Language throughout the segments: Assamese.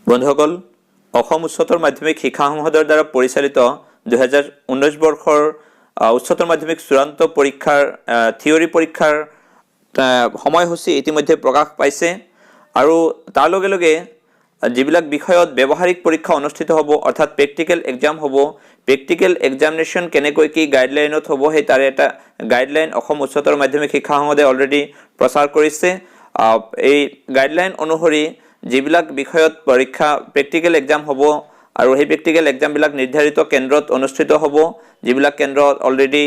বন্ধুসকল অসম উচ্চতৰ মাধ্যমিক শিক্ষা সংসদৰ দ্বাৰা পৰিচালিত 2019 বৰ্ষৰ উচ্চতৰ মাধ্যমিক চূড়ান্ত পৰীক্ষাৰ থিওৰি পৰীক্ষাৰ সময়সূচী ইতিমধ্যে প্ৰকাশ পাইছে আৰু তাৰ লগে লগে যিবিলাক বিষয়ত ব্যৱহাৰিক পৰীক্ষা অনুষ্ঠিত হ'ব অৰ্থাৎ প্ৰেক্টিকেল এক্সাম হ'ব প্ৰেক্টিকেল এক্সামিনেশ্যন কেনেকৈ কি গাইডলাইনত হ'ব সেই তাৰে এটা গাইডলাইন অসম উচ্চতৰ মাধ্যমিক শিক্ষা সংসদে অলৰেডি প্ৰচাৰ কৰিছে এই গাইডলাইন অনুসৰি যিবিলাক বিষয়ত পৰীক্ষা প্ৰেক্টিকেল এক্সাম হ'ব আৰু সেই প্ৰেক্টিকেল এক্সাম বিলাক নিৰ্ধাৰিত কেন্দ্ৰত অনুষ্ঠিত হ'ব যিবিলাক কেন্দ্ৰত অলৰেডি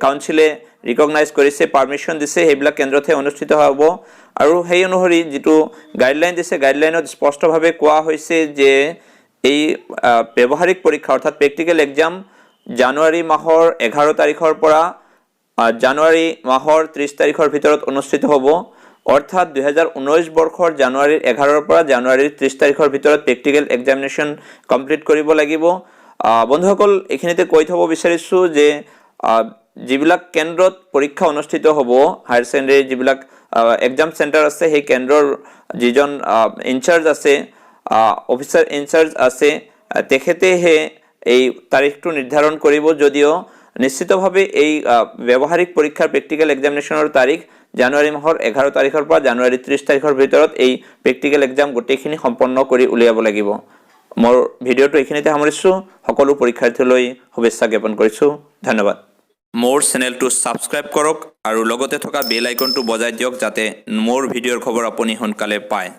কাউন্সিলে ৰিকগনাইজ কৰিছে পাৰমিশন দিছে সেইবিলাক কেন্দ্ৰতে অনুষ্ঠিত হ'ব আৰু সেই অনুসৰি যেটো গাইডলাইন দিছে গাইডলাইনত স্পষ্টভাৱে কোৱা হৈছে যে এই ব্যৱহাৰিক পৰীক্ষা অৰ্থাৎ প্ৰেক্টিকেল এক্সাম জানুৱাৰী মাহৰ 11 তাৰিখৰ পৰা জানুৱাৰী মাহৰ 30 তাৰিখৰ ভিতৰত অনুষ্ঠিত হ'ব অৰ্থাৎ 2019 বৰ্ষৰ জানুৱাৰীৰ 11 পৰা জানুৱাৰীৰ 30 তাৰিখৰ ভিতৰত প্ৰেক্টিকেল এক্সামিনেশ্যন কমপ্লিট কৰিব লাগিব বন্ধুসকল এখিনিতে কৈ থব বিচাৰিছো যে যিবিলাক কেন্দ্ৰত পৰীক্ষা অনুষ্ঠিত হ'ব হায়াৰ সেকেন্ডাৰী যিবিলাক এক্সাম সেন্টাৰ আছে সেই কেন্দ্ৰৰ যিজন ইনচাৰ্জ আছে অফিচাৰ ইনচাৰ্জ আছে তেখেতেহে এই তাৰিখটো নিৰ্ধাৰণ কৰিব যদিও নিশ্চিতভাৱে এই ব্যৱহাৰিক পৰীক্ষাৰ প্ৰেক্টিকেল এক্সামিনেশ্যনৰ তাৰিখ জানুৱাৰী মাহৰ 11 তাৰিখৰ পৰা জানুৱাৰী 30 তাৰিখৰ ভিতৰত এই প্ৰেক্টিকেল এক্সাম গোটেইখিনি সম্পন্ন কৰি উলিয়াব লাগিব মোৰ ভিডিওটো এখিনিতে সামৰিছো সকলো পৰীক্ষাৰ্থীলৈ শুভেচ্ছা জ্ঞাপন কৰিছো ধন্যবাদ মোৰ চেনেলটো সাবস্ক্ৰাইব কৰক আৰু লগতে থকা বেল আইকনটো বজাই দিয়ক যাতে মোৰ ভিডিওৰ খবৰ আপুনি সোনকালে পায়